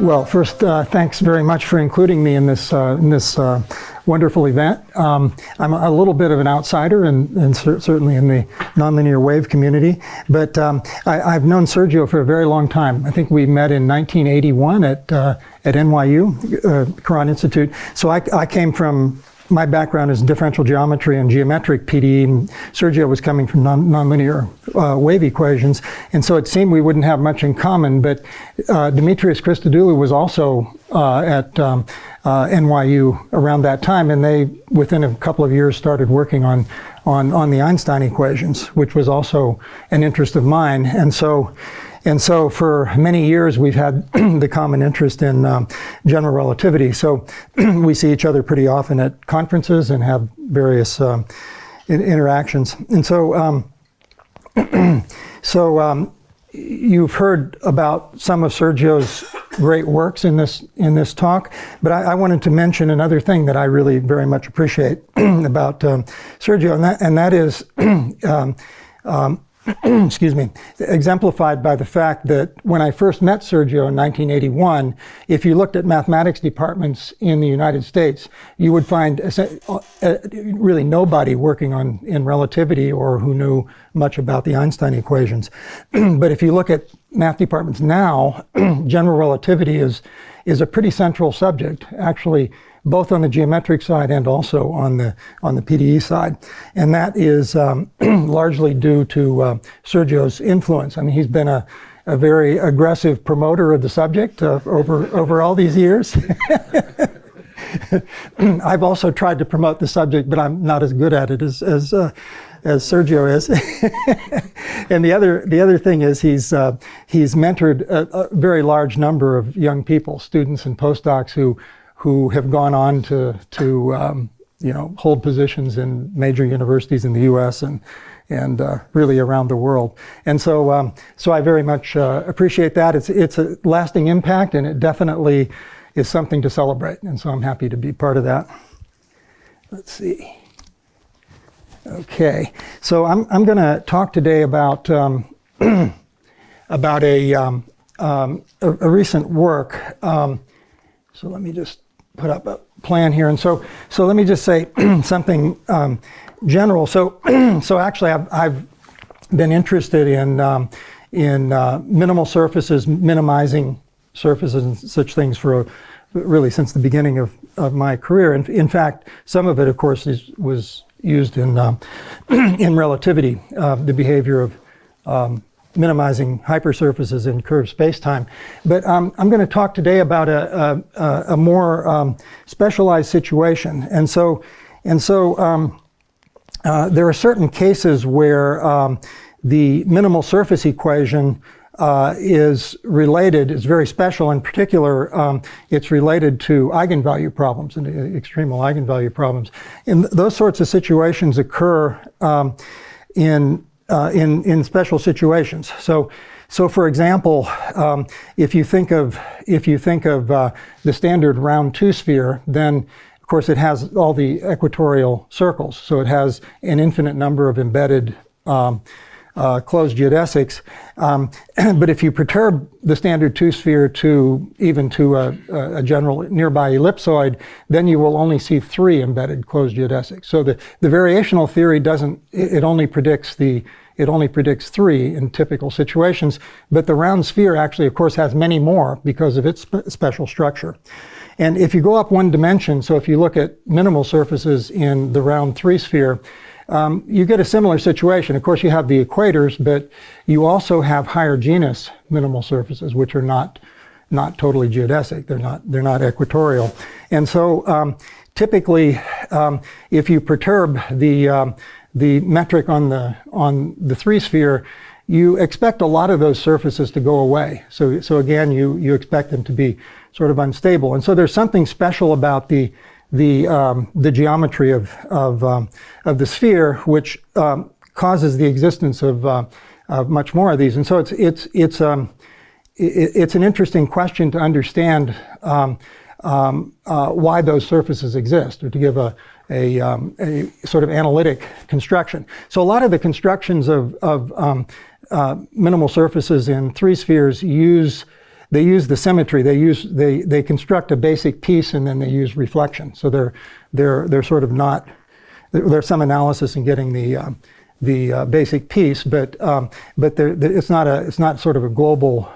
Well, first, thanks very much for including me in this wonderful event. I'm a little bit of an outsider, and certainly in the nonlinear wave community. But I've known Sergio for a very long time. I think we met in 1981 at NYU, Quran Institute. So I came from. My background is differential geometry and geometric PDE, and Sergio was coming from nonlinear wave equations, and so it seemed we wouldn't have much in common, but Dimitrios Christodoulou was also at NYU around that time, and they, within a couple of years, started working on the Einstein equations, which was also an interest of mine, and so for many years we've had the common interest in general relativity. So we see each other pretty often at conferences and have various interactions. And so, you've heard about some of Sergio's great works in this talk, but I wanted to mention another thing that I really very much appreciate about Sergio, and that is excuse me, exemplified by the fact that when I first met Sergio in 1981, if you looked at mathematics departments in the United States, you would find really nobody working in relativity or who knew much about the Einstein equations. But if you look at math departments now, general relativity is a pretty central subject, actually, both on the geometric side and also on the PDE side. And that is largely due to Sergio's influence. I mean, he's been a very aggressive promoter of the subject over all these years. I've also tried to promote the subject, but I'm not as good at it as Sergio is. And the other thing is he's mentored a very large number of young people, students and postdocs who have gone on to hold positions in major universities in the U.S. and really around the world. And so I very much appreciate that. It's a lasting impact, and it definitely is something to celebrate. And so I'm happy to be part of that. Let's see. Okay, so I'm going to talk today about a recent work. So let me just put up a plan here, and so let me just say something general. So actually, I've been interested in minimal surfaces, minimizing surfaces, and such things for really since the beginning of my career. And in fact, some of it, of course, was used in relativity, the behavior of minimizing hypersurfaces in curved spacetime. But I'm going to talk today about a more specialized situation. And so there are certain cases where the minimal surface equation is very special. In particular, it's related to eigenvalue problems and extremal eigenvalue problems. And those sorts of situations occur in special situations. So for example, if you think of the standard round 2 sphere, then of course it has all the equatorial circles. So it has an infinite number of embedded closed geodesics. But if you perturb the standard 2 sphere to a general nearby ellipsoid, then you will only see 3 embedded closed geodesics. So the variational theory only predicts 3 in typical situations, but the round sphere actually, of course, has many more because of its special structure. And if you go up one dimension, so if you look at minimal surfaces in the round 3 sphere, you get a similar situation. Of course, you have the equators, but you also have higher genus minimal surfaces, which are not totally geodesic. They're not equatorial. And so typically, if you perturb the metric on the 3 sphere, you expect a lot of those surfaces to go away. So again, you expect them to be sort of unstable. And so there's something special about the geometry of the sphere, which causes the existence of much more of these. And so it's an interesting question to understand why those surfaces exist, or to give a sort of analytic construction. So a lot of the constructions of minimal surfaces in 3 spheres use they use the symmetry. They construct a basic piece and then they use reflection. So they're sort of not. There's some analysis in getting the basic piece, but it's not sort of a global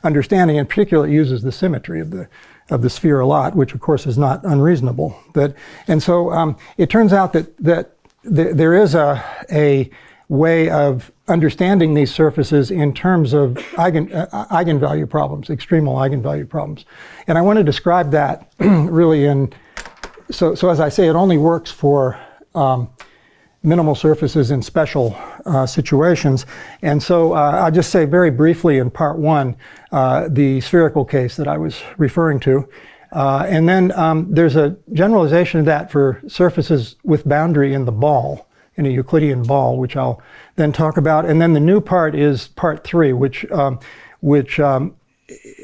understanding. In particular, it uses the symmetry of the sphere a lot, which of course is not unreasonable. And so it turns out that there is a way of understanding these surfaces in terms of eigenvalue problems, extremal eigenvalue problems. And I want to describe that really so as I say, it only works for minimal surfaces in special situations. And so I'll just say very briefly in part one, the spherical case that I was referring to. And then there's a generalization of that for surfaces with boundary in the ball, in a Euclidean ball, which I'll then talk about. And then the new part is part three, which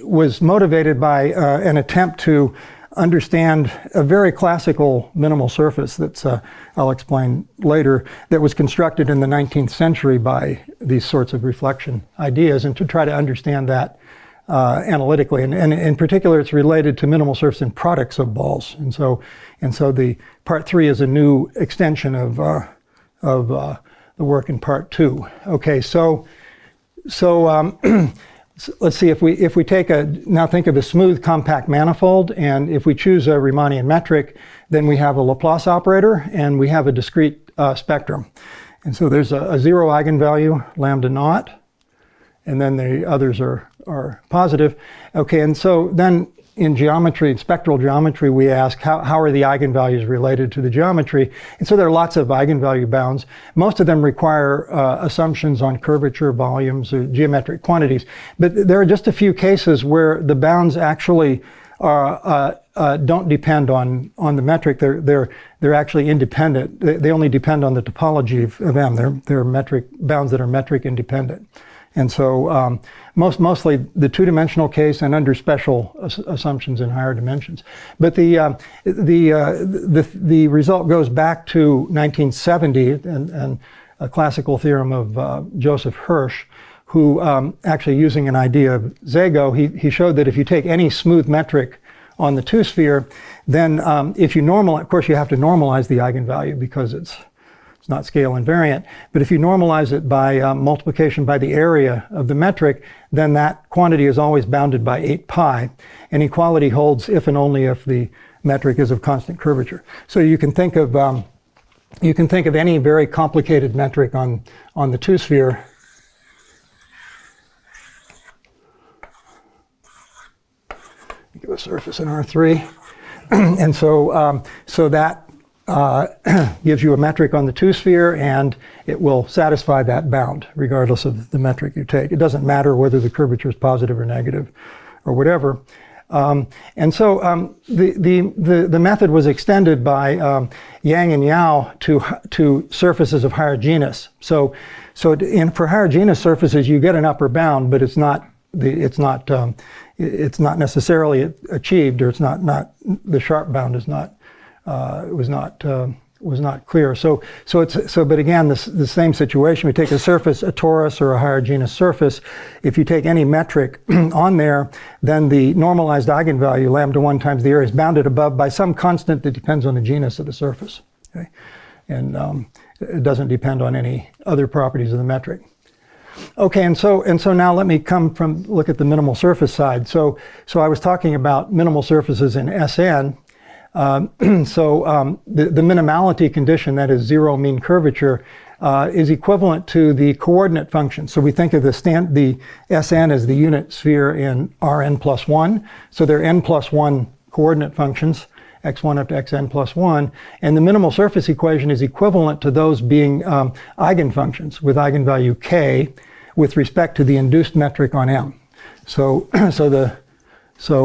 was motivated by an attempt to understand a very classical minimal surface that's, I'll explain later, that was constructed in the 19th century by these sorts of reflection ideas, and to try to understand that analytically. And in particular, it's related to minimal surface in products of balls. And so the part three is a new extension of the work in part two. Okay, so let's see, if we take now think of a smooth compact manifold, and if we choose a Riemannian metric, then we have a Laplace operator and we have a discrete spectrum. And so there's a zero eigenvalue, lambda naught, and then the others are positive. Okay, and so then in geometry, spectral geometry, we ask how are the eigenvalues related to the geometry? And so there are lots of eigenvalue bounds. Most of them require assumptions on curvature, volumes, or geometric quantities. But there are just a few cases where the bounds actually don't depend on the metric. They're actually independent. They only depend on the topology of M. They're metric bounds that are metric independent. And so mostly the two-dimensional case and under special assumptions in higher dimensions. But the result goes back to 1970 and a classical theorem of Joseph Hirsch, who actually using an idea of Szego, he showed that if you take any smooth metric on the two-sphere, then if you normalize, of course you have to normalize the eigenvalue because it's not scale invariant, but if you normalize it by multiplication by the area of the metric, then that quantity is always bounded by 8 pi, and equality holds if and only if the metric is of constant curvature. So you can think of any very complicated metric on the two-sphere. Give a surface in R3, and so that gives you a metric on the two-sphere, and it will satisfy that bound regardless of the metric you take. It doesn't matter whether the curvature is positive or negative or whatever. And so the method was extended by Yang and Yao to surfaces of higher genus. So for higher genus surfaces, you get an upper bound, but it's not necessarily achieved, or it's not the sharp bound is not. Was not clear. But again, the same situation. We take a surface, a torus or a higher genus surface. If you take any metric on there, then the normalized eigenvalue, lambda 1 times the area, is bounded above by some constant that depends on the genus of the surface. Okay? And it doesn't depend on any other properties of the metric. Okay, and so now let me look at the minimal surface side. So I was talking about minimal surfaces in Sn. The minimality condition, that is zero mean curvature, is equivalent to the coordinate function. So we think of the Sn as the unit sphere in Rn plus 1. So they're n plus 1 coordinate functions, x1 up to xn plus 1. And the minimal surface equation is equivalent to those being eigenfunctions with eigenvalue k with respect to the induced metric on M. So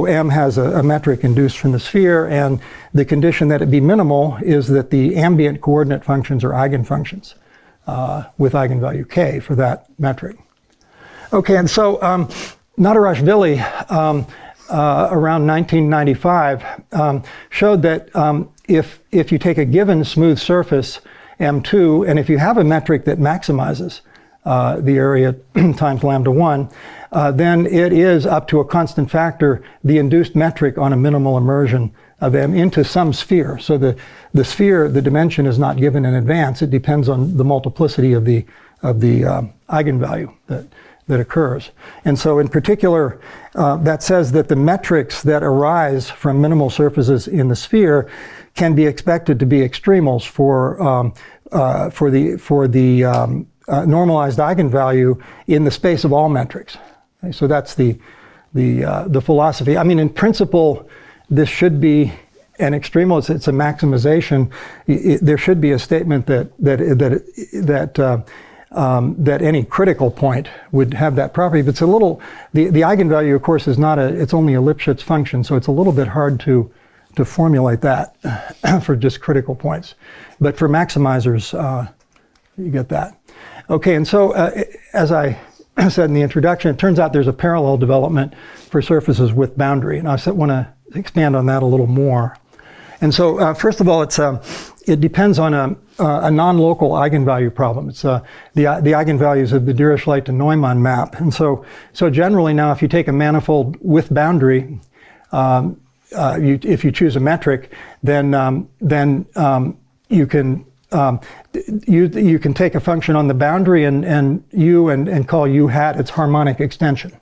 M has a metric induced from the sphere, and the condition that it be minimal is that the ambient coordinate functions are eigenfunctions with eigenvalue k for that metric. Okay, and so Nadarashvili around 1995 showed that if you take a given smooth surface M2, and if you have a metric that maximizes the area times lambda 1, then it is up to a constant factor the induced metric on a minimal immersion of M into some sphere. So the sphere, the dimension is not given in advance. It depends on the multiplicity of the eigenvalue that occurs. And so in particular, that says that the metrics that arise from minimal surfaces in the sphere can be expected to be extremals for the normalized eigenvalue in the space of all metrics. Okay, so that's the philosophy. I mean, in principle, this should be an extremal. It's a maximization. There should be a statement that any critical point would have that property. But it's a little. The eigenvalue, of course, is not a. It's only a Lipschitz function, so it's a little bit hard to formulate that for just critical points. But for maximizers, you get that. Okay, and so as I said in the introduction, it turns out there's a parallel development for surfaces with boundary, and I want to expand on that a little more. And so, first of all, it depends on a non-local eigenvalue problem. It's the eigenvalues of the Dirichlet-to-Neumann map. And so generally now, if you take a manifold with boundary, if you choose a metric, then you can take a function on the boundary and call u hat its harmonic extension.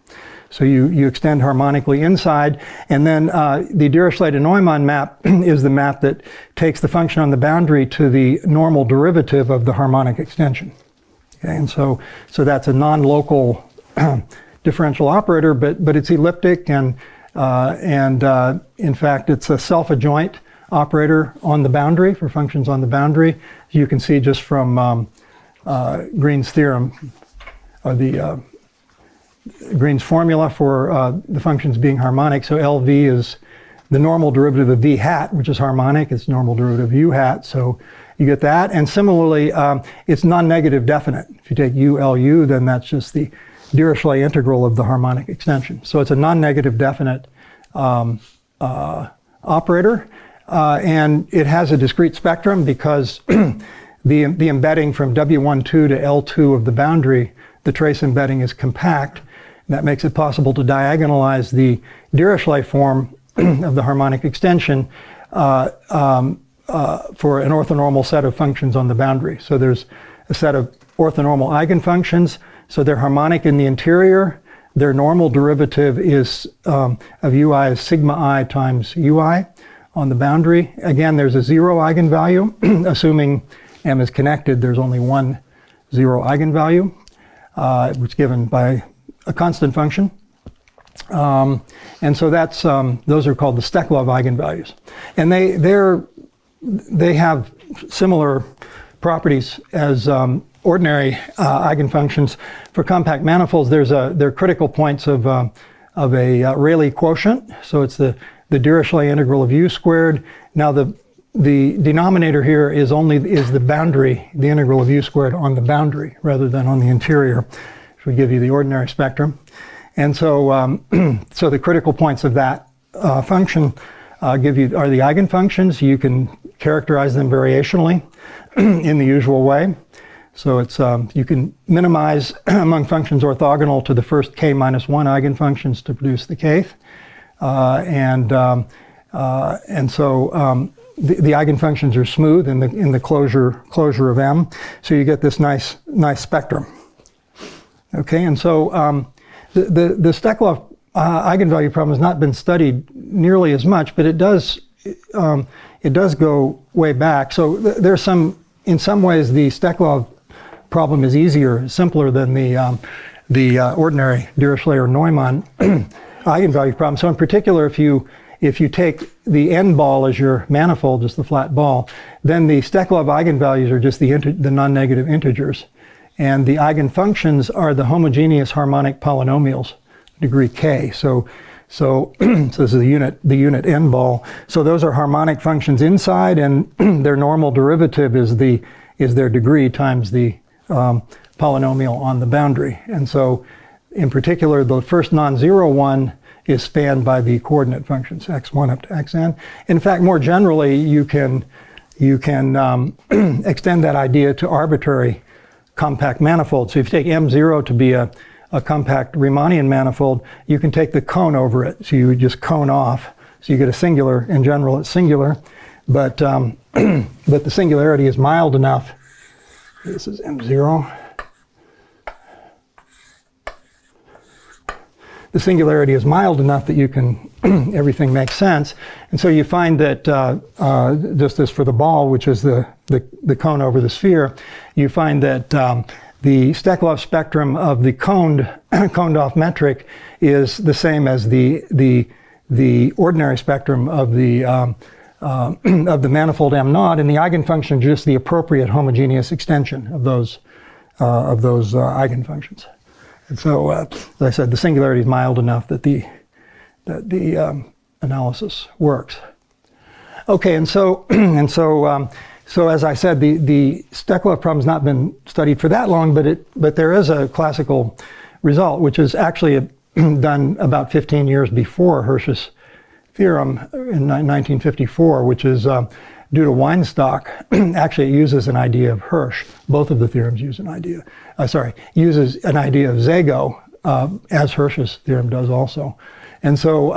So you extend harmonically inside, and then the Dirichlet-to-Neumann map is the map that takes the function on the boundary to the normal derivative of the harmonic extension. Okay, and so that's a non-local differential operator, but it's elliptic, and in fact it's a self-adjoint operator on the boundary for functions on the boundary. You can see just from Green's theorem, or the Green's formula for the functions being harmonic. So LV is the normal derivative of V hat, which is harmonic. It's normal derivative of U hat. So you get that. And similarly, it's non-negative definite. If you take ULU, then that's just the Dirichlet integral of the harmonic extension. So it's a non-negative definite operator. And it has a discrete spectrum because the embedding from W12 to L2 of the boundary, the trace embedding is compact. That makes it possible to diagonalize the Dirichlet form of the harmonic extension for an orthonormal set of functions on the boundary. So there's a set of orthonormal eigenfunctions. So they're harmonic in the interior. Their normal derivative is of ui is sigma I times ui on the boundary. Again, there's a zero eigenvalue. Assuming M is connected, there's only one zero eigenvalue, which is given by a constant function. And so that's those are called the Steklov eigenvalues. And they have similar properties as ordinary eigenfunctions. For compact manifolds, they're critical points of a Rayleigh quotient. So it's the Dirichlet integral of u squared. Now the denominator here is the boundary, the integral of u squared on the boundary rather than on the interior, which would give you the ordinary spectrum. And so so the critical points of that function are the eigenfunctions. You can characterize them variationally in the usual way. So it's you can minimize among functions orthogonal to the first k minus 1 eigenfunctions to produce the kth. And so the eigenfunctions are smooth in the closure of M. So you get this nice spectrum. Okay, and so the Steklov eigenvalue problem has not been studied nearly as much, but it does go way back. So there's in some ways the Steklov problem is simpler than the ordinary Dirichlet or Neumann eigenvalue problem. So in particular, if you take the n ball as your manifold, just the flat ball, then the Steklov eigenvalues are just the non-negative integers. And the eigenfunctions are the homogeneous harmonic polynomials, degree k. So this is the unit n ball. So those are harmonic functions inside, and their normal derivative is their degree times the polynomial on the boundary. And so, in particular, the first non-zero one is spanned by the coordinate functions x1 up to xn. In fact, more generally, you can extend that idea to arbitrary compact manifolds. So if you take M0 to be a a compact Riemannian manifold, you can take the cone over it. So you would just cone off. So you get a singular. In general, it's singular. But, but the singularity is mild enough. This is M0. The singularity is mild enough that you can, everything makes sense. And so you find that, just as for the ball, which is the cone over the sphere, you find that the Steklov spectrum of the coned off metric is the same as the ordinary spectrum of the manifold M naught, and the eigenfunction is just the appropriate homogeneous extension of those eigenfunctions. And so, as I said, the singularity is mild enough that the analysis works. Okay, and so so as I said, the Steklov problem has not been studied for that long, but there is a classical result, which is actually done about 15 years before Hirsch's theorem in 1954, which is due to Weinstock. Actually, it uses an idea of Hirsch. Both of the theorems use an idea. Uses an idea of Zago, as Hirsch's theorem does also. And so,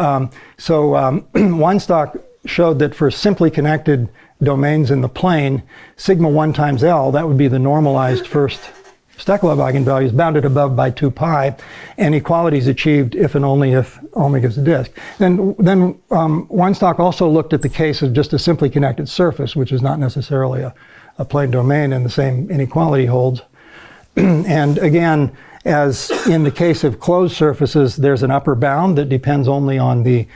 Weinstock showed that for simply connected domains in the plane, sigma 1 times L, that would be the normalized first Steklov eigenvalues bounded above by 2 pi, and equality is achieved if and only if omega is a disk. Then Weinstock also looked at the case of just a simply connected surface, which is not necessarily a plane domain, and the same inequality holds. And again, as in the case of closed surfaces, there's an upper bound that depends only on the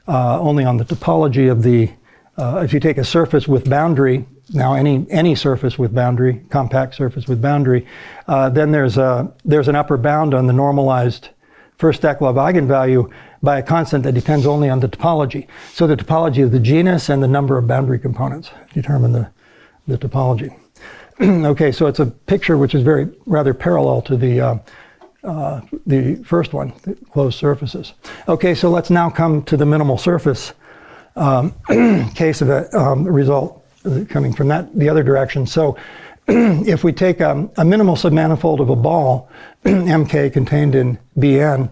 topology of the. If you take a surface with boundary, now any surface with boundary, compact surface with boundary, then there's an upper bound on the normalized first Steklov eigenvalue by a constant that depends only on the topology. So the topology of the genus and the number of boundary components determine the topology. Okay, so it's a picture which is rather parallel to the first one, the closed surfaces. Okay, so let's now come to the minimal surface case of a result coming from the other direction. So if we take a minimal submanifold of a ball, MK contained in Bn,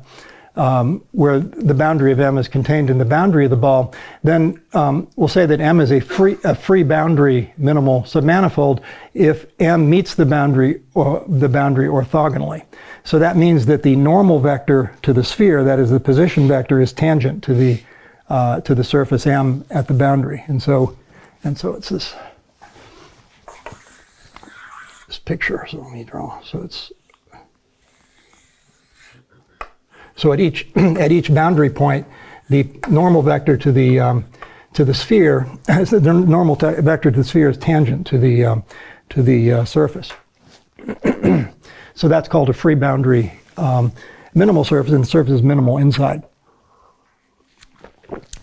where the boundary of M is contained in the boundary of the ball, then we'll say that M is a free boundary minimal submanifold if M meets the boundary orthogonally. So that means that the normal vector to the sphere, that is the position vector, is tangent to the surface M at the boundary. And so it's this picture. So let me draw. So at each boundary point, the normal vector to the sphere, the normal vector to the sphere is tangent to the surface. So that's called a free boundary minimal surface, and the surface is minimal inside.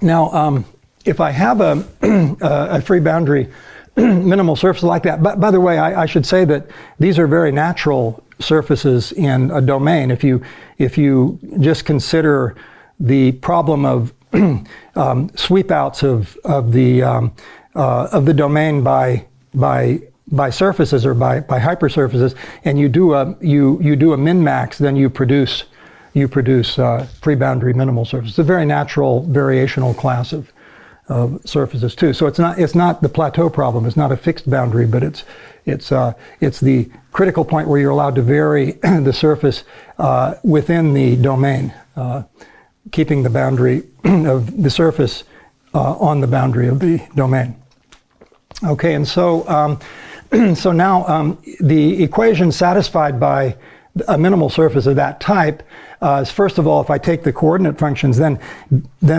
Now, if I have a free boundary minimal surface like that, but by the way, I should say that these are very natural surfaces in a domain. If you just consider the problem of sweep outs of the domain by surfaces or by hypersurfaces, and you do a min-max, then you produce free boundary minimal surfaces. It's a very natural variational class of surfaces too. So it's not the plateau problem. It's not a fixed boundary, but it's the critical point where you're allowed to vary the surface within the domain, keeping the boundary of the surface on the boundary of the domain. Okay, and so so now the equation satisfied by a minimal surface of that type is, first of all, if I take the coordinate functions, then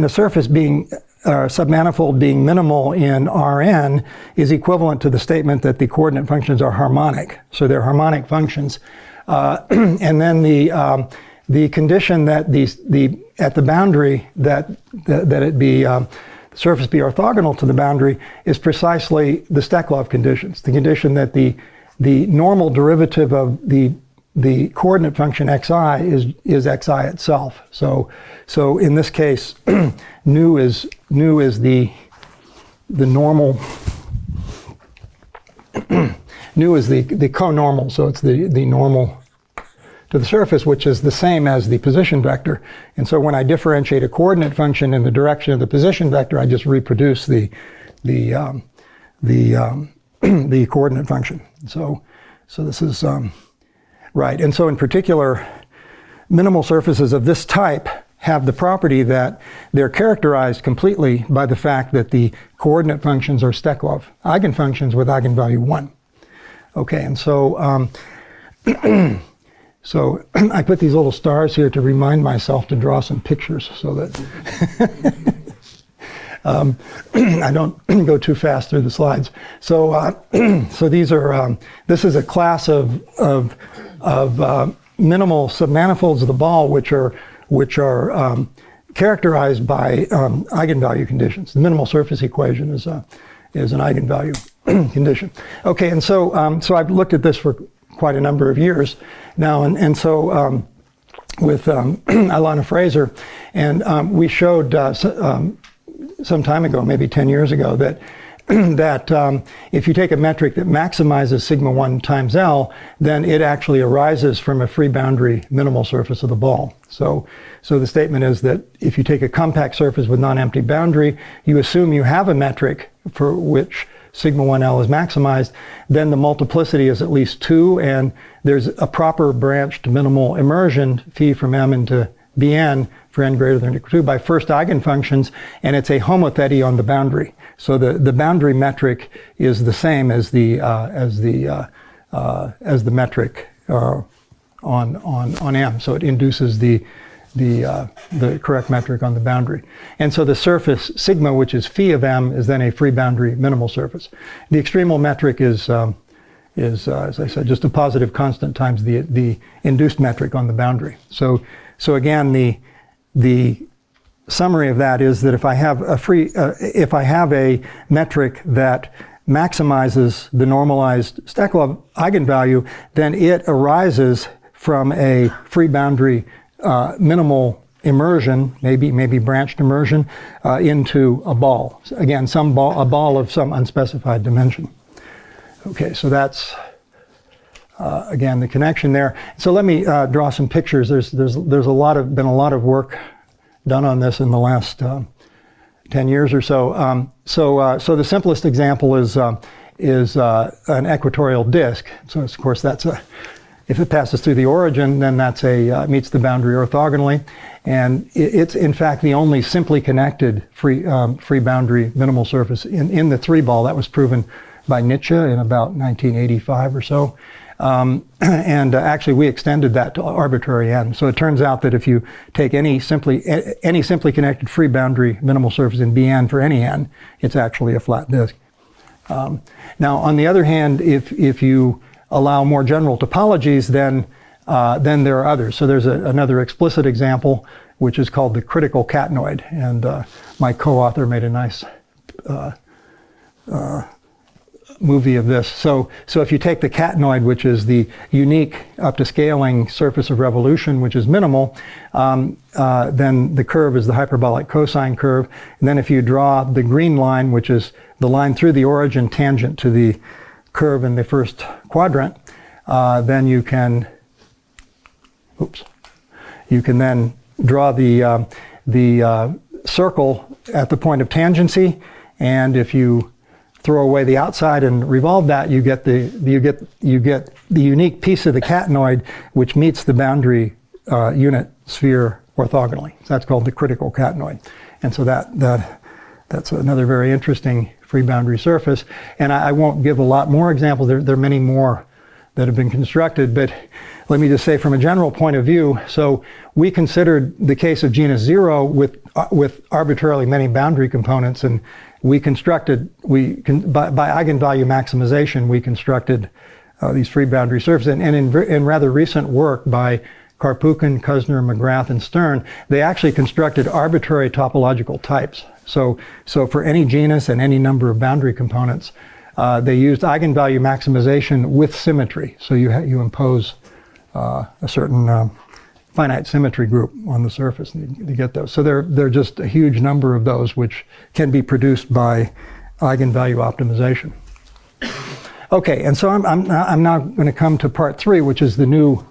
a surface being submanifold being minimal in Rn is equivalent to the statement that the coordinate functions are harmonic. So they're harmonic functions. And then the condition that at the boundary that it be the surface be orthogonal to the boundary is precisely the Steklov conditions. The condition that the normal derivative of the coordinate function xi is xi itself. So in this case, nu is the normal. Nu is the co-normal, so it's the normal to the surface, which is the same as the position vector. And so when I differentiate a coordinate function in the direction of the position vector, I just reproduce the coordinate function. So this is right. And so in particular, minimal surfaces of this type have the property that they're characterized completely by the fact that the coordinate functions are Steklov eigenfunctions with eigenvalue 1. Okay, and so so I put these little stars here to remind myself to draw some pictures so that I don't go too fast through the slides. So so these are this is a class of minimal submanifolds of the ball which are characterized by eigenvalue conditions. The minimal surface equation is an eigenvalue condition. Okay, and so so I've looked at this for quite a number of years now, and so with Ilana Fraser, and we showed some time ago, maybe 10 years ago, that that if you take a metric that maximizes sigma 1 times L, then it actually arises from a free boundary minimal surface of the ball. So the statement is that if you take a compact surface with non-empty boundary, you assume you have a metric for which sigma 1L is maximized, then the multiplicity is at least 2, and there's a proper branched minimal immersion phi from M into Bn for n greater than or equal to 2 by first eigenfunctions, and it's a homothety on the boundary. So the boundary metric is the same as the metric on M. So it induces the correct metric on the boundary. And so the surface sigma, which is phi of M, is then a free boundary minimal surface. The extremal metric is as I said, just a positive constant times the induced metric on the boundary. So again, the summary of that is that if I have a metric that maximizes the normalized Steklov eigenvalue, then it arises from a free boundary minimal immersion, maybe branched immersion, into a ball. Again, a ball of some unspecified dimension. Okay, so that's again the connection there. So let me draw some pictures. There's been a lot of work done on this in the last 10 years or so. So the simplest example is an equatorial disk. So of course that's if it passes through the origin, then that's meets the boundary orthogonally, and it's in fact the only simply connected free boundary minimal surface in the 3-ball. That was proven by Nietzsche in about 1985 or so. And actually we extended that to arbitrary n. So it turns out that if you take any simply connected free boundary minimal surface in Bn for any n, it's actually a flat disk. Now on the other hand, if you allow more general topologies, then there are others. So there's another explicit example, which is called the critical catenoid, and my co-author made a nice movie of this. So if you take the catenoid, which is the unique up to scaling surface of revolution, which is minimal, then the curve is the hyperbolic cosine curve. And then if you draw the green line, which is the line through the origin tangent to the curve in the first quadrant, then you can then draw the circle at the point of tangency, and if you throw away the outside and revolve that, you get the unique piece of the catenoid which meets the boundary unit sphere orthogonally. So that's called the critical catenoid, and so that's another very interesting free boundary surface. And I won't give a lot more examples. There are many more that have been constructed, but let me just say from a general point of view, so we considered the case of genus 0 with arbitrarily many boundary components, and we constructed, by eigenvalue maximization, we constructed these free boundary surfaces. And in rather recent work by Karpukhin, Kusner, McGrath, and Stern, they actually constructed arbitrary topological types. So for any genus and any number of boundary components, they used eigenvalue maximization with symmetry. So you impose a certain finite symmetry group on the surface to get those. So there are just a huge number of those which can be produced by eigenvalue optimization. Okay, and so I'm now going to come to part 3, which is the new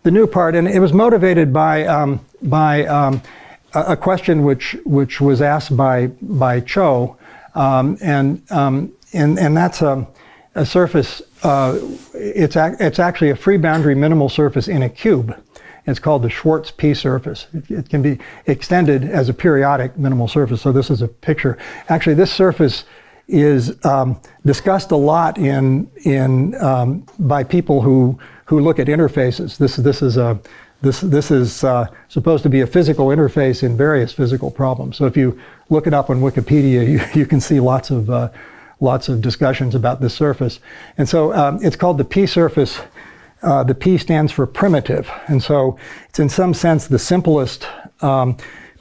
the new part, and it was motivated by a question which was asked by Cho, and that's a surface. It's actually a free boundary minimal surface in a cube. It's called the Schwarz P-surface. It can be extended as a periodic minimal surface. So this is a picture. Actually, this surface is discussed a lot by people who look at interfaces. This is supposed to be a physical interface in various physical problems. So if you look it up on Wikipedia, you can see lots of discussions about this surface. And so it's called the P-surface. The P stands for primitive, and so it's in some sense the simplest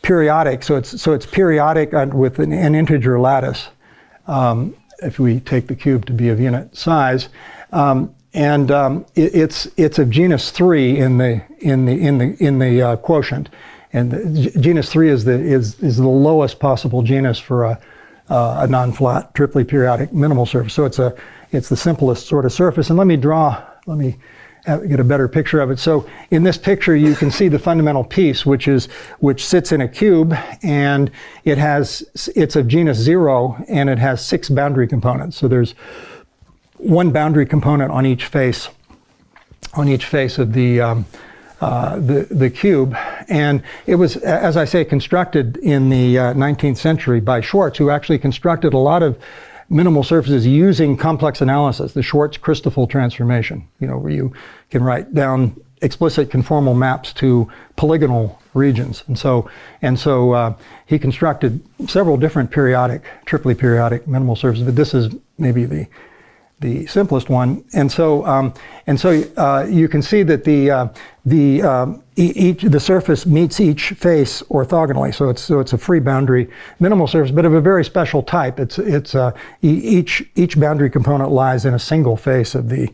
periodic. So it's periodic with an integer lattice. If we take the cube to be of unit size, it's of genus 3 in the quotient, and genus 3 is the lowest possible genus for a non-flat triply periodic minimal surface. So it's the simplest sort of surface. And let me get a better picture of it. So in this picture, you can see the fundamental piece, which sits in a cube, and it's of genus 0, and it has 6 boundary components. So there's 1 boundary component on each face of the cube, and it was, as I say, constructed in the 19th century by Schwarz, who actually constructed a lot of minimal surfaces using complex analysis, the Schwarz-Christoffel transformation, where you can write down explicit conformal maps to polygonal regions. And so he constructed several different triply periodic minimal surfaces, but this is maybe the simplest one. And so you can see that the surface meets each face orthogonally. So it's a free boundary minimal surface, but of a very special type. Each boundary component lies in a single face of the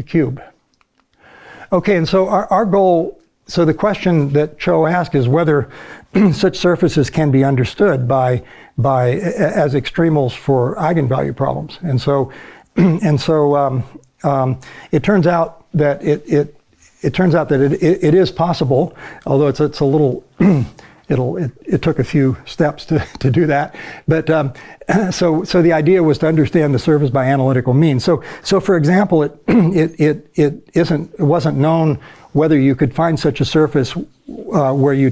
cube. Okay, and so our goal. So the question that Cho asked is whether such surfaces can be understood as extremals for eigenvalue problems. And so it turns out that it is possible, although it's a little it took a few steps to do that. But so the idea was to understand the surface by analytical means. So for example, it wasn't known whether you could find such a surface where you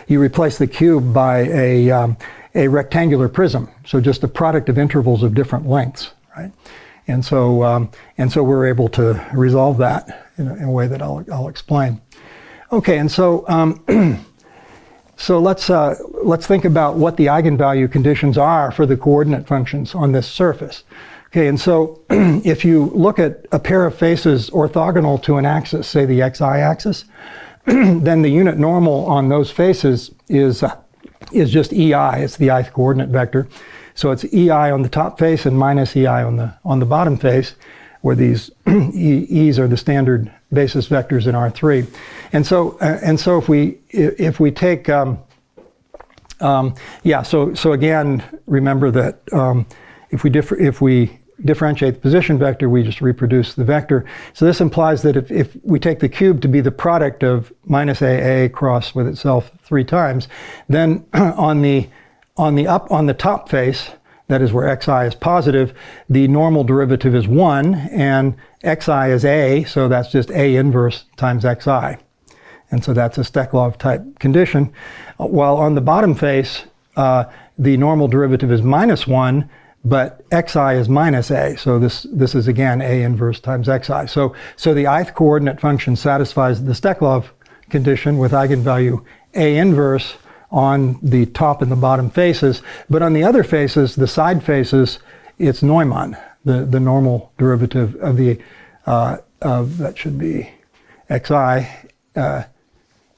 replaced the cube by a rectangular prism. So just a product of intervals of different lengths, right? And so we're able to resolve that in a way that I'll explain. Okay, and so so let's think about what the eigenvalue conditions are for the coordinate functions on this surface. Okay, and so if you look at a pair of faces orthogonal to an axis, say the xi axis, then the unit normal on those faces is just EI. It's the ith coordinate vector. So it's EI on the top face and minus EI on the bottom face, where these E's are the standard basis vectors in R3. And so if we take so again, remember that if we differentiate the position vector, we just reproduce the vector. So this implies that if we take the cube to be the product of minus AA cross with itself 3 times, then on the top face, that is where xi is positive, the normal derivative is 1, and xi is a, so that's just a inverse times xi. And so that's a Steklov type condition. While on the bottom face, the normal derivative is minus 1, but xi is minus a, so this is again a inverse times xi. So the ith coordinate function satisfies the Steklov condition with eigenvalue a inverse on the top and the bottom faces, but on the other faces, the side faces, it's Neumann, the normal derivative of that should be xi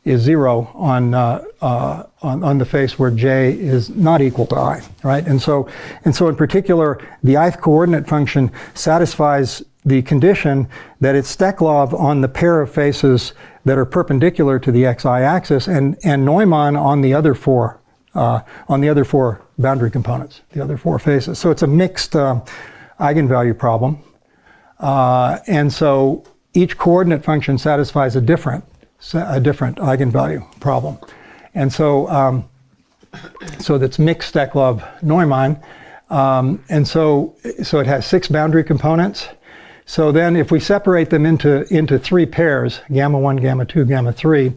is 0 on the face where j is not equal to I, right? And so in particular, the ith coordinate function satisfies the condition that it's Steklov on the pair of faces that are perpendicular to the xi axis, and Neumann on the other 4 boundary components, the other 4 faces. So it's a mixed eigenvalue problem, and so each coordinate function satisfies a different eigenvalue problem. And so, so that's mixed Steklov-Neumann. And so it has 6 boundary components. So then if we separate them into 3 pairs, gamma 1, gamma 2, gamma 3,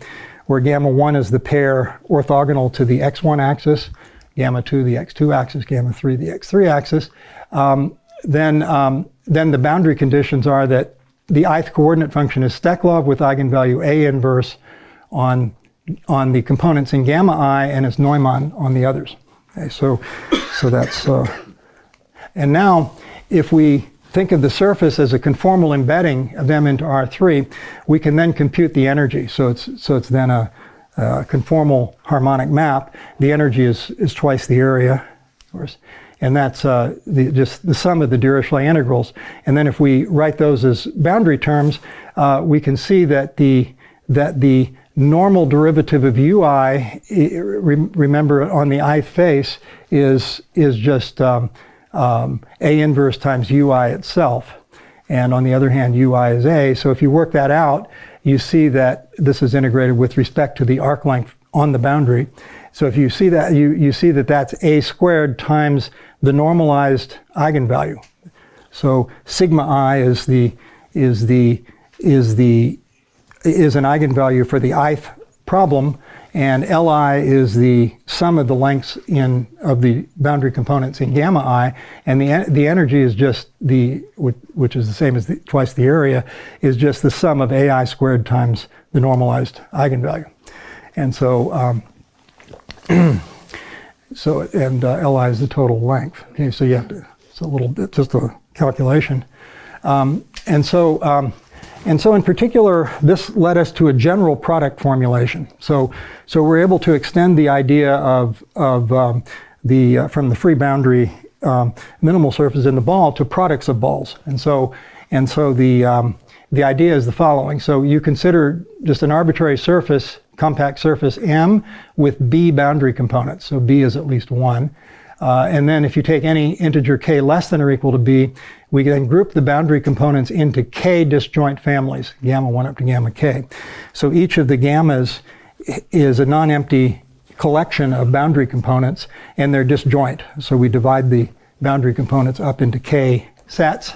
where gamma 1 is the pair orthogonal to the x1 axis, gamma 2 the x2 axis, gamma 3 the x3 axis, then the boundary conditions are that the ith coordinate function is Steklov with eigenvalue A inverse on the components in gamma I and is Neumann on the others. Okay, so that's, and now if we think of the surface as a conformal embedding of M into R3, we can then compute the energy. So it's then a conformal harmonic map. The energy is twice the area, of course, and that's just the sum of the Dirichlet integrals. And then if we write those as boundary terms, we can see that the normal derivative of ui, remember on the ith face, is just A inverse times ui itself. And on the other hand, ui is A. So if you work that out, you see that this is integrated with respect to the arc length on the boundary. So if you see that, you see that that's A squared times the normalized eigenvalue. So sigma I is an eigenvalue for the ith problem, and Li is the sum of the lengths of the boundary components in gamma I, and the energy is just which is the same as twice the area, is just the sum of Ai squared times the normalized eigenvalue. And so, Li is the total length. Okay, so you have to, it's a little bit, just a calculation. And so in particular, this led us to a general product formulation. So we're able to extend the idea from the free boundary minimal surface in the ball to products of balls. And so the idea is the following. So you consider just an arbitrary surface, compact surface M with B boundary components. So B is at least 1. And then if you take any integer k less than or equal to b, we then group the boundary components into k disjoint families, gamma 1 up to gamma k. So each of the gammas is a non-empty collection of boundary components, and they're disjoint. So we divide the boundary components up into k sets,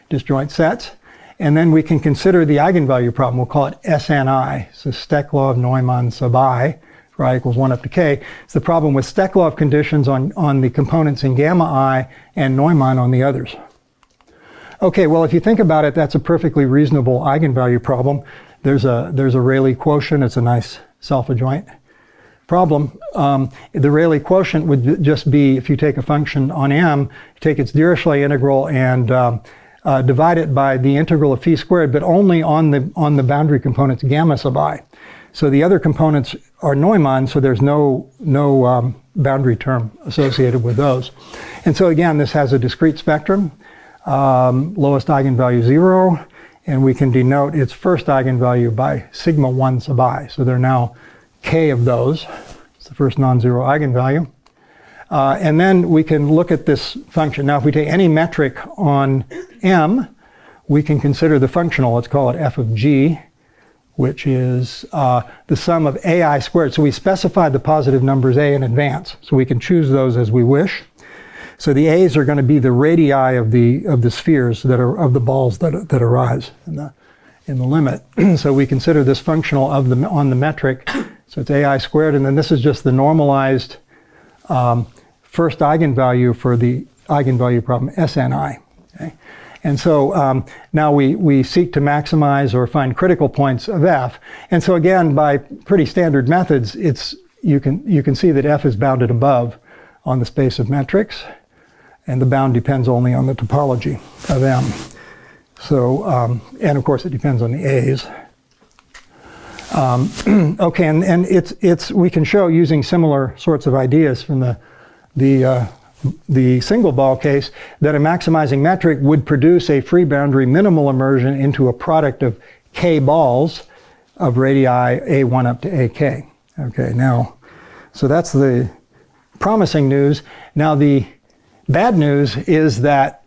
disjoint sets, and then we can consider the eigenvalue problem. We'll call it SNI, so Steklov-Neumann sub I, for I equals 1 up to k. It's the problem with Steklov conditions on the components in gamma I and Neumann on the others. Okay, well, if you think about it, that's a perfectly reasonable eigenvalue problem. There's a Rayleigh quotient. It's a nice self-adjoint problem. The Rayleigh quotient would just be, if you take a function on M, you take its Dirichlet integral and divide it by the integral of phi squared, but only on the boundary components gamma sub I. So the other components are Neumann, so there's no boundary term associated with those. And so again, this has a discrete spectrum, lowest eigenvalue 0, and we can denote its first eigenvalue by sigma 1 sub I. So there are now k of those. It's the first non-zero eigenvalue. And then we can look at this function. Now if we take any metric on M, we can consider the functional, let's call it f of g, which is the sum of ai squared. So we specified the positive numbers a in advance, so we can choose those as we wish. So the a's are going to be the radii of the spheres that are of the balls that arise in the limit. So we consider this functional on the metric. So it's ai squared, and then this is just the normalized first eigenvalue for the eigenvalue problem SNI. Okay? And so now we seek to maximize or find critical points of f. And so again, by pretty standard methods, you can see that f is bounded above on the space of metrics, and the bound depends only on the topology of M. So and of course it depends on the a's. Okay, and we can show using similar sorts of ideas from the single ball case that a maximizing metric would produce a free boundary minimal immersion into a product of k balls of radii a1 up to ak. Okay, now, so that's the promising news. Now the bad news is that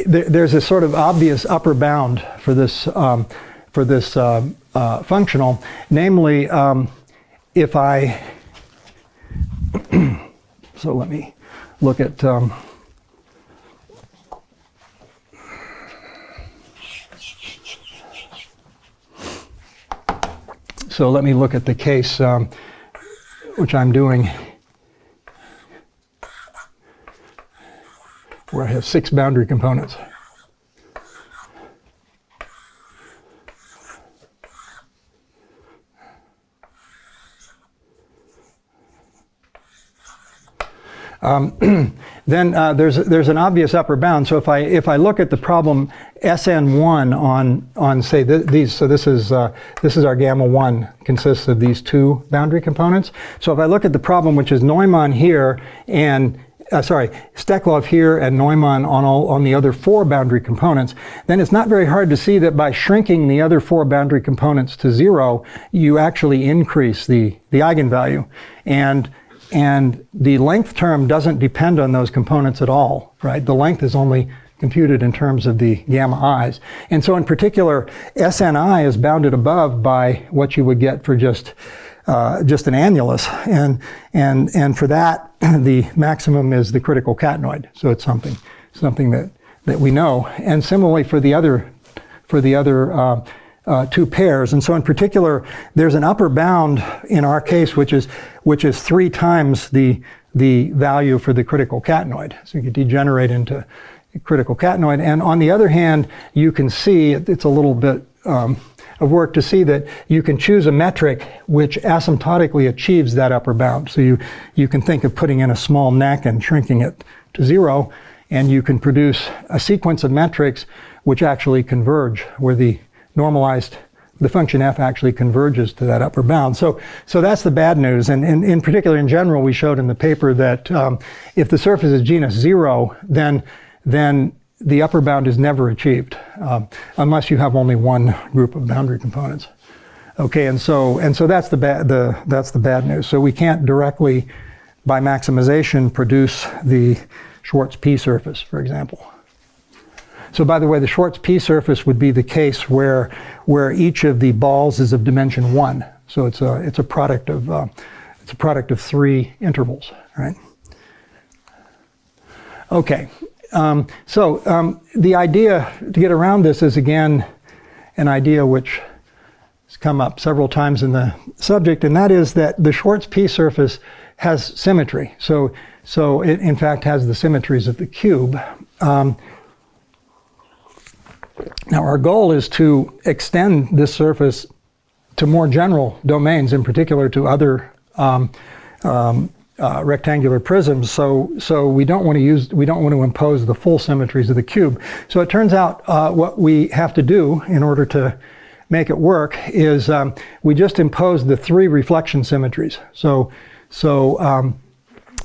there's a sort of obvious upper bound for this functional, namely if I so let me look at so let me look at the case which I'm doing, where I have 6 boundary components. Then there's an obvious upper bound. So if I look at the problem Sn1 on say these, so this is our gamma 1 consists of these 2 boundary components. So if I look at the problem, which is Neumann here and Steklov here and Neumann on the other 4 boundary components, then it's not very hard to see that by shrinking the other 4 boundary components to 0, you actually increase the eigenvalue. And the length term doesn't depend on those components at all, right? The length is only computed in terms of the gamma i's. And so in particular, Sni is bounded above by what you would get for just an annulus. And for that, the maximum is the critical catenoid. So it's something that we know. And similarly for the other 2 pairs. And so in particular, there's an upper bound in our case, which is 3 times the value for the critical catenoid. So you can degenerate into critical catenoid. And on the other hand, you can see, it's a little bit of work to see that you can choose a metric which asymptotically achieves that upper bound. So you can think of putting in a small neck and shrinking it to 0, and you can produce a sequence of metrics which actually converge, where the function f actually converges to that upper bound. So that's the bad news. And in particular, in general, we showed in the paper that if the surface is genus 0, then the upper bound is never achieved unless you have only one group of boundary components. Okay, and so that's the bad news. So we can't directly, by maximization, produce the Schwarz P-surface, for example. So by the way, the Schwarz P-surface would be the case where each of the balls is of dimension 1. So it's a product of 3 intervals, right? Okay. The idea to get around this is again an idea which has come up several times in the subject, and that is that the Schwarz P-surface has symmetry. So it in fact has the symmetries of the cube. Now our goal is to extend this surface to more general domains, in particular to other rectangular prisms. So we don't want to impose the full symmetries of the cube. So it turns out what we have to do in order to make it work is we just impose the 3 reflection symmetries. So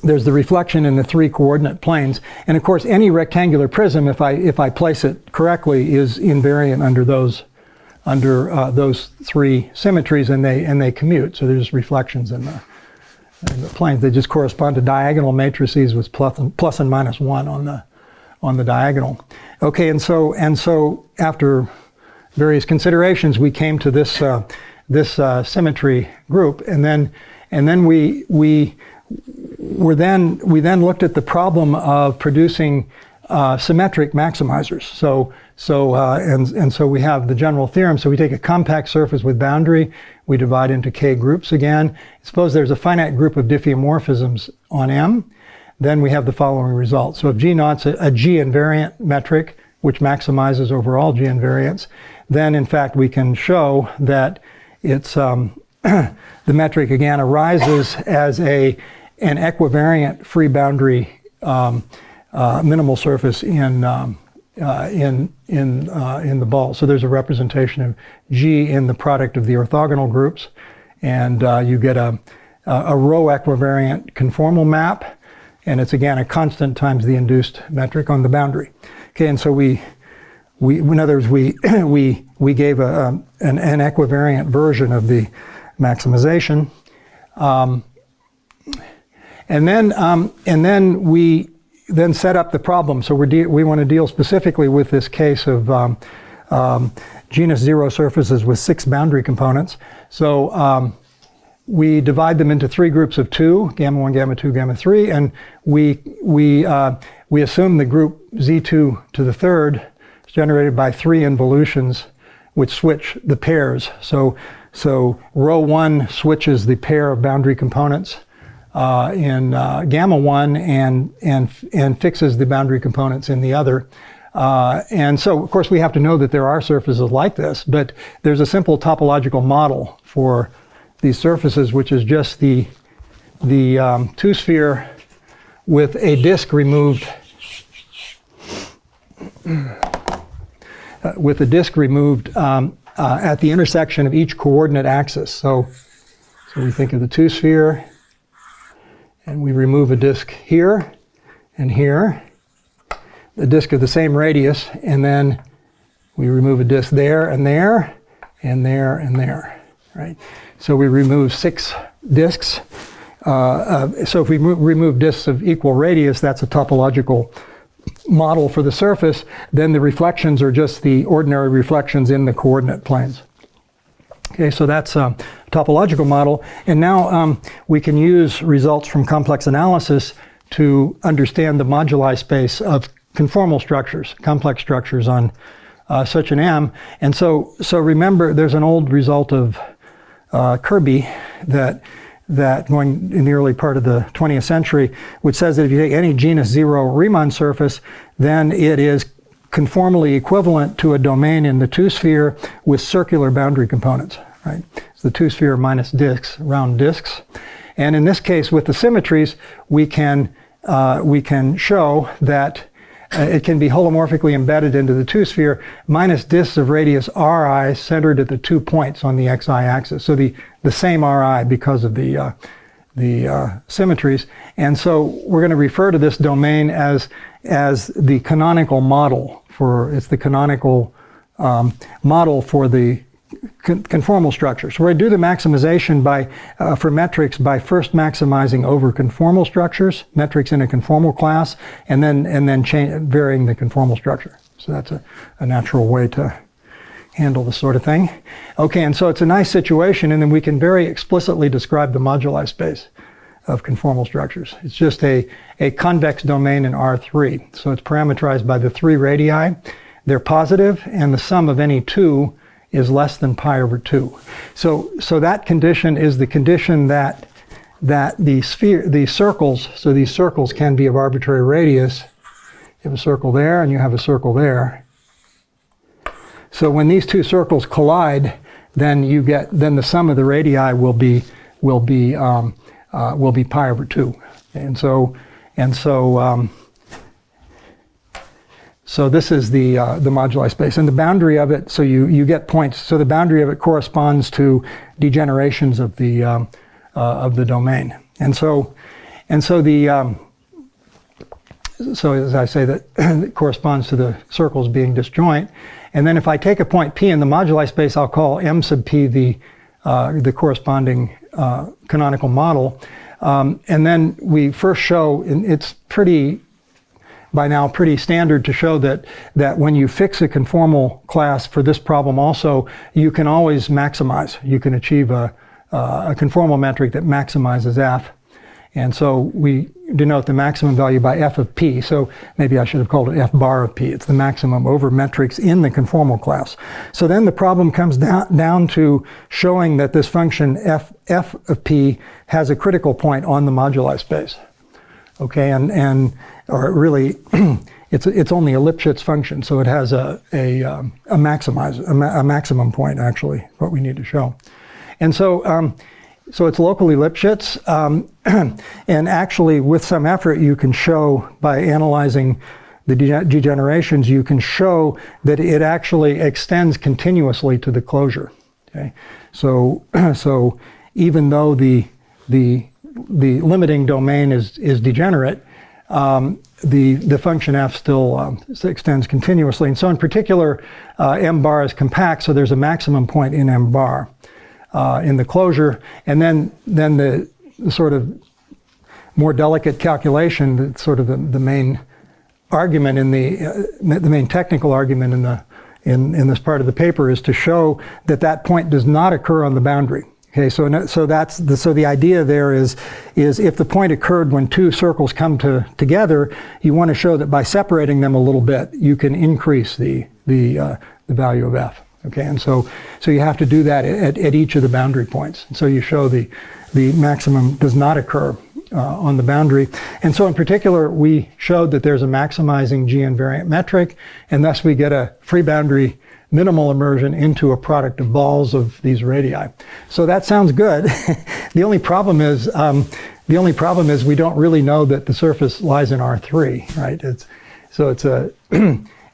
there's the reflection in the 3 coordinate planes, and of course any rectangular prism, if I place it correctly, is invariant under those 3 symmetries, and they commute. So there's reflections in the planes. They just correspond to diagonal matrices with plus and minus 1 on the diagonal. Okay, and so after various considerations, we came to this symmetry group, and then we then looked at the problem of producing symmetric maximizers. So we have the general theorem. So we take a compact surface with boundary, we divide into k groups again. Suppose there's a finite group of diffeomorphisms on M, then we have the following result. So if G naught's a G invariant metric, which maximizes over all G invariants, then in fact we can show that it's the metric again arises as an equivariant free boundary minimal surface in the ball. So there's a representation of G in the product of the orthogonal groups, and you get a row equivariant conformal map, and it's again a constant times the induced metric on the boundary. Okay, and so we in other words we gave an equivariant version of the maximization, and then we then set up the problem. So we want to deal specifically with this case of genus 0 surfaces with 6 boundary components. So we divide them into 3 groups of 2, gamma 1, gamma 2, gamma 3, and we assume the group Z2 to the third is generated by 3 involutions which switch the pairs. So row 1 switches the pair of boundary components in gamma 1 and fixes the boundary components in the other. And so, of course, we have to know that there are surfaces like this, but there's a simple topological model for these surfaces, which is just the two-sphere with a disk removed at the intersection of each coordinate axis. So we think of the two-sphere, and we remove a disk here and here, the disk of the same radius, and then we remove a disk there and there and there and there, right? So we remove 6 disks. So if we remove disks of equal radius, that's a topological model for the surface. Then the reflections are just the ordinary reflections in the coordinate planes. Okay, so that's a topological model. And now we can use results from complex analysis to understand the moduli space of conformal structures, complex structures on such an M. And so remember, there's an old result of Kirby that going in the early part of the 20th century, which says that if you take any genus 0 Riemann surface, then it is conformally equivalent to a domain in the two-sphere with circular boundary components, right? It's the two-sphere minus disks, round disks. And in this case, with the symmetries, we can show that it can be holomorphically embedded into the two-sphere minus disks of radius Ri centered at the 2 points on the xi axis. So the same Ri because of the symmetries. And so we're going to refer to this domain as the canonical model it's the canonical model for the conformal structure. So we're going to do the maximization for metrics by first maximizing over conformal structures, metrics in a conformal class, and then varying the conformal structure. So that's a natural way to handle this sort of thing. Okay, and so it's a nice situation, and then we can very explicitly describe the moduli space of conformal structures. It's just a convex domain in R3. So it's parameterized by the 3 radii. They're positive, and the sum of any 2 is less than pi over 2. So that condition is the condition that the circles, so these circles can be of arbitrary radius. You have a circle there, and you have a circle there. So when these 2 circles collide, then the sum of the radii will be pi over 2. So this is the moduli space, and the boundary of it. So you get points. So the boundary of it corresponds to degenerations of the domain, so as I say, that it corresponds to the circles being disjoint. And then if I take a point P in the moduli space, I'll call M sub P the corresponding canonical model. And then we first show, and it's by now pretty standard to show that when you fix a conformal class for this problem also, you can always maximize. You can achieve a conformal metric that maximizes f. And so we denote the maximum value by f of p. So maybe I should have called it f bar of p. It's the maximum over metrics in the conformal class. So then the problem comes down to showing that this function f of p has a critical point on the moduli space. Okay, or really, it's only a Lipschitz function, so it has a maximum point, actually, what we need to show. And so it's locally Lipschitz, and actually with some effort you can show, by analyzing the degenerations, you can show that it actually extends continuously to the closure. Okay, so even though the limiting domain is degenerate, the function f still extends continuously. And so in particular, m bar is compact, so there's a maximum point in m bar in the closure. And then the sort of more delicate calculation, that's sort of the main argument in the main technical argument in this part of the paper, is to show that that point does not occur on the boundary. Okay, so the idea there is if the point occurred when two circles come together, you want to show that by separating them a little bit, you can increase the value of f. Okay, and so you have to do that at each of the boundary points. And so you show the maximum does not occur on the boundary. And so in particular, we showed that there's a maximizing G-invariant metric, and thus we get a free boundary minimal immersion into a product of balls of these radii. So that sounds good. The only problem is we don't really know that the surface lies in R3, right?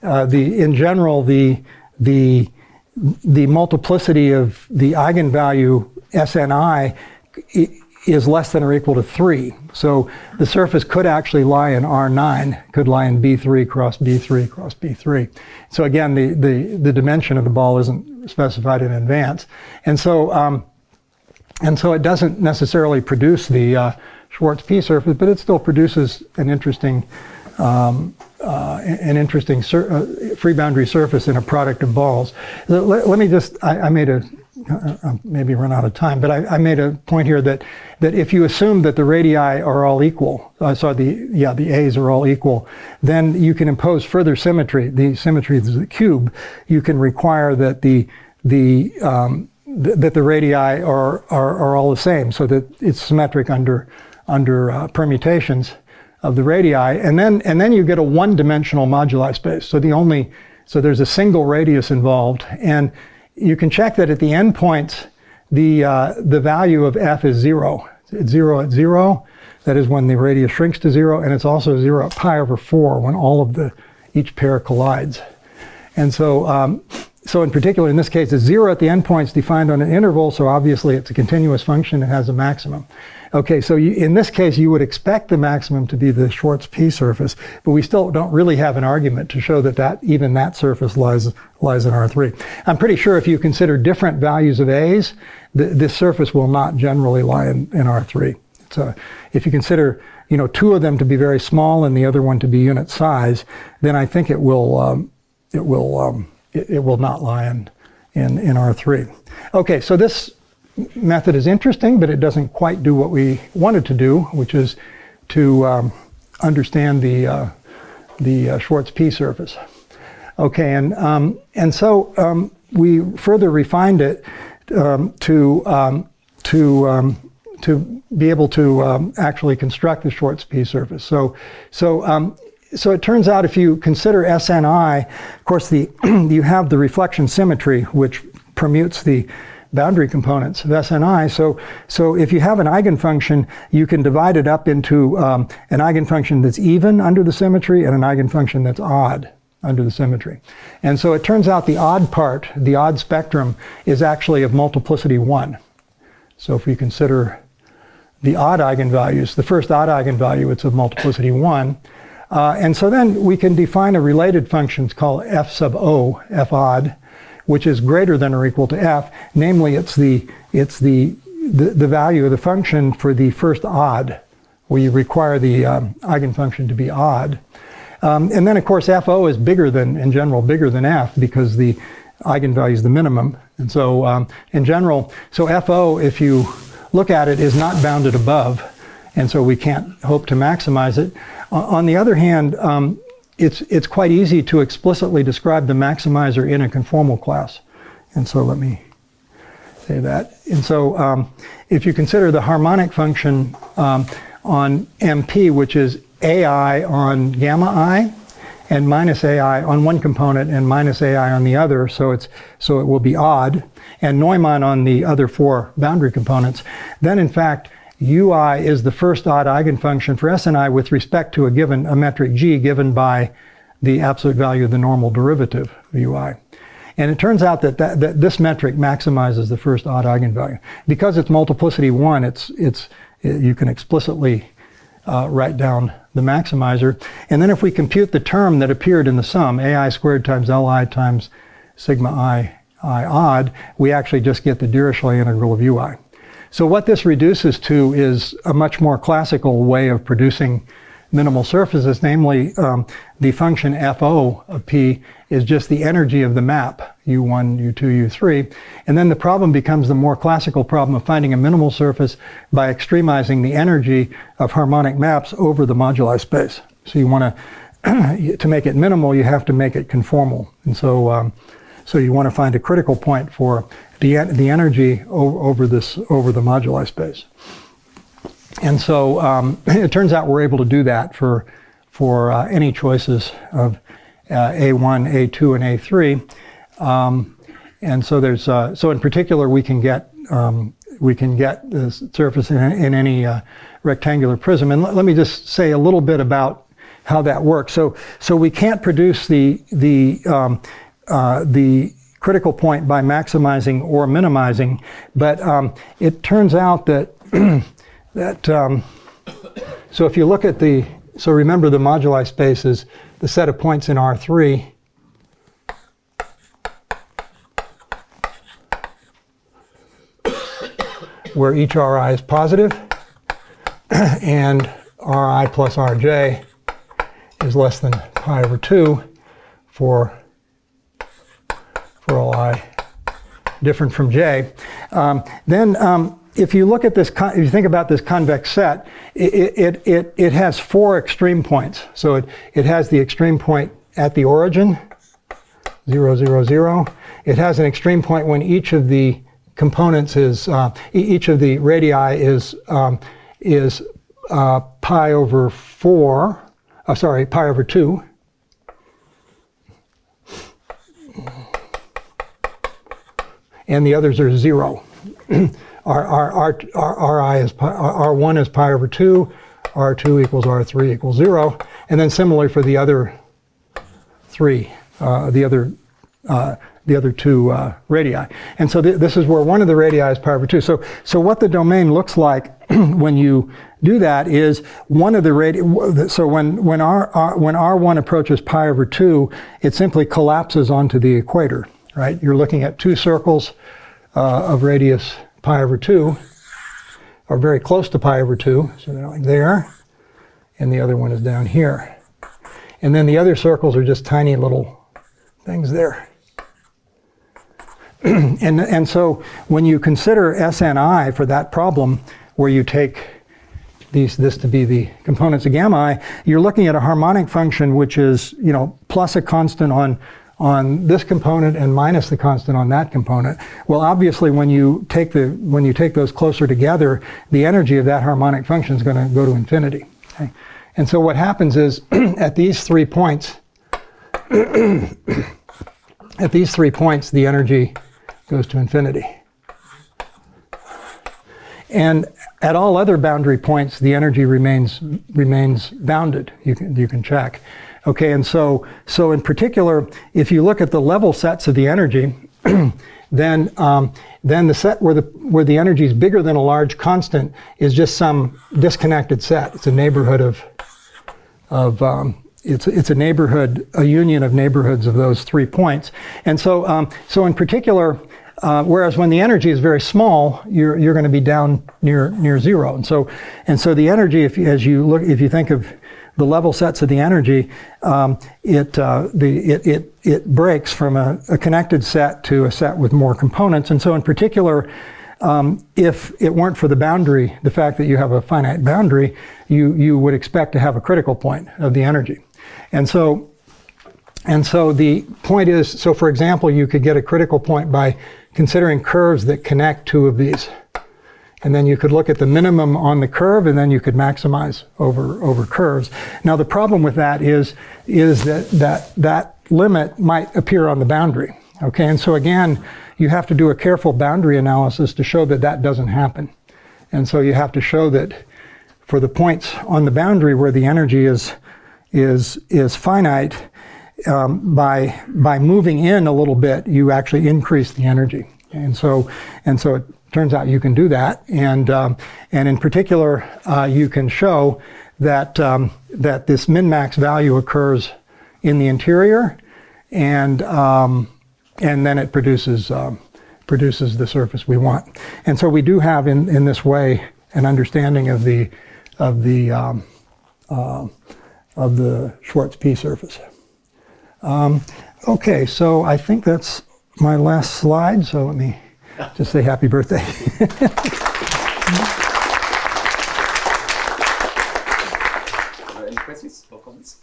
In general, the multiplicity of the eigenvalue Sni is less than or equal to 3. So the surface could actually lie in R9, could lie in B3 cross B3 cross B3. So again, the dimension of the ball isn't specified in advance. And so it doesn't necessarily produce the Schwarz P-surface, but it still produces an interesting free boundary surface in a product of balls. Let me just, I made a, maybe run out of time, but I made a point here that if you assume that the radii are all equal, the A's are all equal, then you can impose further symmetry. The symmetry is the cube. You can require that the radii are all the same, so that it's symmetric under permutations of the radii, and then you get a one-dimensional moduli space. So there's a single radius involved, and you can check that at the endpoints, the value of f is 0. It's 0 at 0. That is when the radius shrinks to 0, and it's also 0 at pi over 4 when each pair collides. And so in particular, in this case, it's 0 at the endpoints defined on an interval, so obviously it's a continuous function. It has a maximum. Okay, so in this case, you would expect the maximum to be the Schwarz P-surface, but we still don't really have an argument to show that even that surface lies in R3. I'm pretty sure if you consider different values of A's, this surface will not generally lie in R3. So if you consider, two of them to be very small and the other one to be unit size, then I think it will not lie in R3. Okay, so this method is interesting, but it doesn't quite do what we wanted to do, which is to understand the Schwarz P-surface. Okay, and so we further refined it to be able to actually construct the Schwarz P-surface. So it turns out if you consider Sni, of course you have the reflection symmetry, which permutes the boundary components of Sni. So if you have an eigenfunction, you can divide it up into an eigenfunction that's even under the symmetry and an eigenfunction that's odd under the symmetry. And so it turns out the odd part, the odd spectrum, is actually of multiplicity 1. So if we consider the odd eigenvalues, the first odd eigenvalue, it's of multiplicity 1. And so then we can define a related function called f sub o, f odd, which is greater than or equal to f. Namely, it's the value of the function for the first odd, where you require the eigenfunction to be odd. And then, of course, fo is in general bigger than f, because the eigenvalue is the minimum. And so in general, so fo, if you look at it, is not bounded above, and so we can't hope to maximize it. On the other hand, it's quite easy to explicitly describe the maximizer in a conformal class. And so let me say that. And so if you consider the harmonic function on MP, which is AI on gamma I, and minus AI on one component and minus AI on the other, so it will be odd, and Neumann on the other 4 boundary components, then in fact UI is the first odd eigenfunction for Sni with respect to a metric G given by the absolute value of the normal derivative of UI. And it turns out that this metric maximizes the first odd eigenvalue. Because it's multiplicity 1, you can explicitly write down the maximizer. And then if we compute the term that appeared in the sum, AI squared times Li times sigma I odd, we actually just get the Dirichlet integral of UI. So what this reduces to is a much more classical way of producing minimal surfaces, namely the function FO of P is just the energy of the map, U1, U2, U3. And then the problem becomes the more classical problem of finding a minimal surface by extremizing the energy of harmonic maps over the moduli space. So you want to make it minimal, you have to make it conformal. And so, so you want to find a critical point for the energy over the moduli space. And so it turns out we're able to do that for any choices of A1, A2, and A3. And so there's so in particular we can get the surface in any rectangular prism. And let me just say a little bit about how that works. So we can't produce the critical point by maximizing or minimizing, but it turns out that so if you look at so remember the moduli space is the set of points in R3 where each Ri is positive and Ri plus Rj is less than pi over 2 for all I different from j. If you look at this, if you think about this convex set, it has 4 extreme points. So it has the extreme point at the origin, 0, 0, 0. It has an extreme point when each of the components is, each of the radii is pi over 4, pi over 2. And the others are 0. R1 is pi over 2, R2 equals R3 equals 0, and then similarly for the other 3, the other 2 radii. And so this is where one of the radii is pi over 2. So what the domain looks like when you do that is one of the radii. So when R1 approaches pi over 2, it simply collapses onto the equator. Right? You're looking at 2 circles of radius pi over 2, or very close to pi over 2, so they're like there, and the other one is down here. And then the other circles are just tiny little things there. And so when you consider SNI for that problem, where you take this to be the components of gamma I, you're looking at a harmonic function which is, plus a constant on this component and minus the constant on that component. Well, obviously, when you take those closer together, the energy of that harmonic function is going to go to infinity. Okay? And so what happens is at these 3 points, the energy goes to infinity. And at all other boundary points, the energy remains bounded. You can check. Okay, and so in particular, if you look at the level sets of the energy, then the set where the energy is bigger than a large constant is just some disconnected set. It's a neighborhood it's a neighborhood, a union of neighborhoods of those 3 points. And so in particular, whereas when the energy is very small, you're going to be down near 0. And so the energy, if you think of the level sets of the energy, it breaks from a connected set to a set with more components. And so in particular, if it weren't for the boundary, the fact that you have a finite boundary, you would expect to have a critical point of the energy. And so the point is, so for example, you could get a critical point by considering curves that connect 2 of these. And then you could look at the minimum on the curve, and then you could maximize over curves. Now the problem with that is that limit might appear on the boundary. Okay, and so again, you have to do a careful boundary analysis to show that doesn't happen. And so you have to show that for the points on the boundary where the energy is finite, by moving in a little bit, you actually increase the energy. And so it turns out you can do that, and in particular, you can show that this min-max value occurs in the interior, and then it produces produces the surface we want. And so we do have in this way an understanding of the Schwarz P-surface. Okay, so I think that's my last slide, so let me just say happy birthday. Any questions or comments?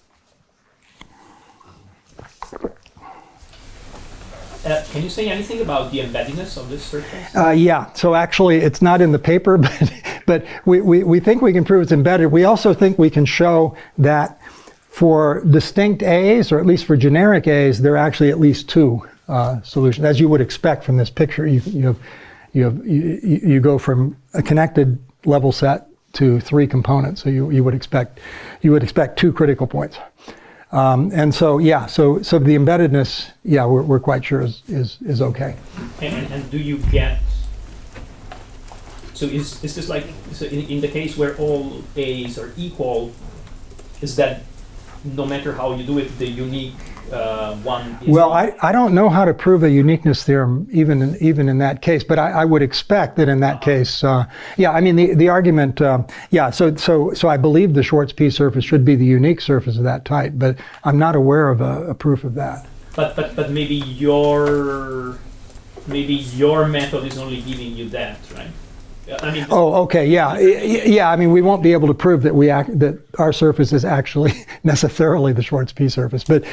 Can you say anything about the embeddedness of this surface? Yeah, so actually it's not in the paper, but we think we can prove it's embedded. We also think we can show that for distinct A's, or at least for generic A's, there are actually at least two solutions. As you would expect from this picture, you go from a connected level set to three components. So you would expect two critical points. And so yeah, so the embeddedness, yeah, we're quite sure is okay. And do you get? So is this like, so in the case where all A's are equal, is that no matter how you do it, the unique one is? Well, I don't know how to prove a uniqueness theorem even in that case, but I would expect that in that case, yeah, I mean the argument, yeah, so I believe the Schwarz P-surface should be the unique surface of that type, but I'm not aware of a proof of that. But maybe your method is only giving you that, right? I mean, oh, okay, yeah, yeah. I mean, we won't be able to prove that that our surface is actually necessarily the Schwarz P-surface, but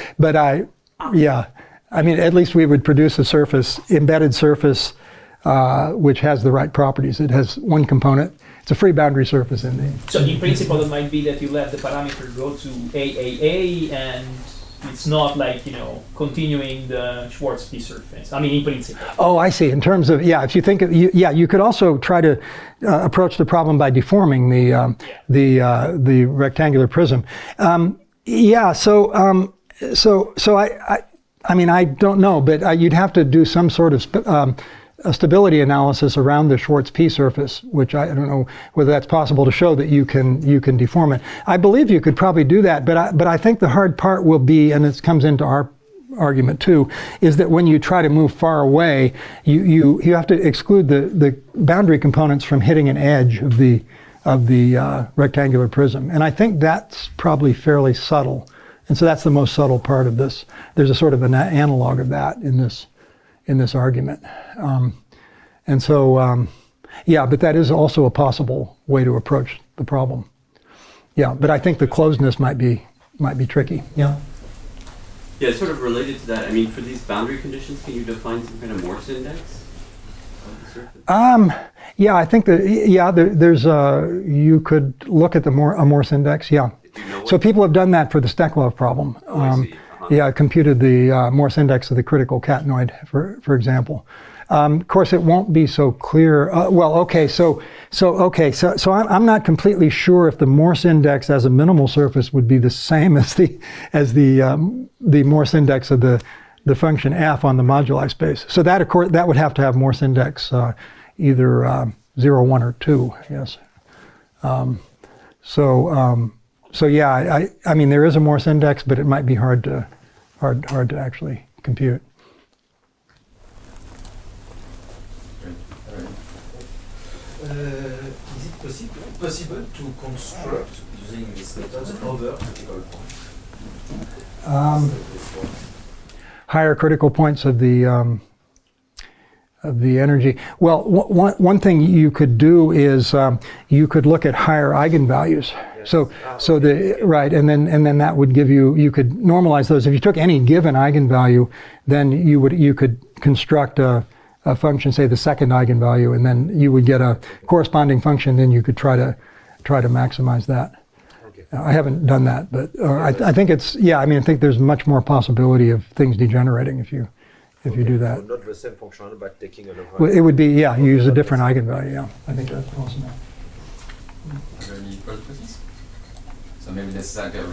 yeah, I mean, at least we would produce a surface, embedded surface, which has the right properties. It has one component. It's a free boundary surface in the. So in principle, it might be that you let the parameter go to AAA, and it's not like, continuing the Schwarz P-surface. I mean, in principle. Oh, I see. In terms of, yeah, if you think of, yeah, you could also try to approach the problem by deforming the rectangular prism. Yeah. So I mean, I don't know, but you'd have to do some sort of a stability analysis around the Schwarz P-surface, which I don't know whether that's possible to show that you can deform it. I believe you could probably do that, but I think the hard part will be, and this comes into our argument too, is that when you try to move far away, you have to exclude the boundary components from hitting an edge of the rectangular prism, and I think that's probably fairly subtle, and so that's the most subtle part of this. There's a sort of an analog of that in this argument. And so, yeah, but that is also a possible way to approach the problem. Yeah, but I think the closedness might be tricky. Yeah. Yeah, sort of related to that. I mean, for these boundary conditions, can you define some kind of Morse index of the surface? Yeah, I think that, yeah, there's you could look at a Morse index. Yeah. So people have done that for the Steklov problem. Oh, I see. Yeah, computed the Morse index of the critical catenoid, for example. Of course, it won't be so clear. Well, okay, so I'm not completely sure if the Morse index as a minimal surface would be the same as the Morse index of the function f on the moduli space. So that, of course, that would have to have Morse index either 0, 1, or 2. Yes. So yeah, I mean there is a Morse index, but it might be hard to actually compute. Is it possible to construct using this method other critical points? Higher critical points of the energy. Well, one thing you could do is you could look at higher eigenvalues. Yes. So the right, and then that would give you could normalize those. If you took any given eigenvalue, then you could construct a function, say the second eigenvalue, and then you would get a corresponding function. Then you could try to maximize that. Okay. I haven't done that, but I think it's, yeah. I mean, I think there's much more possibility of things degenerating if you do that. So not the same function, but taking another. Well, it would be, yeah. You use a different eigenvalue. Yeah, I think that's possible. Are there any further questions? So maybe this is like a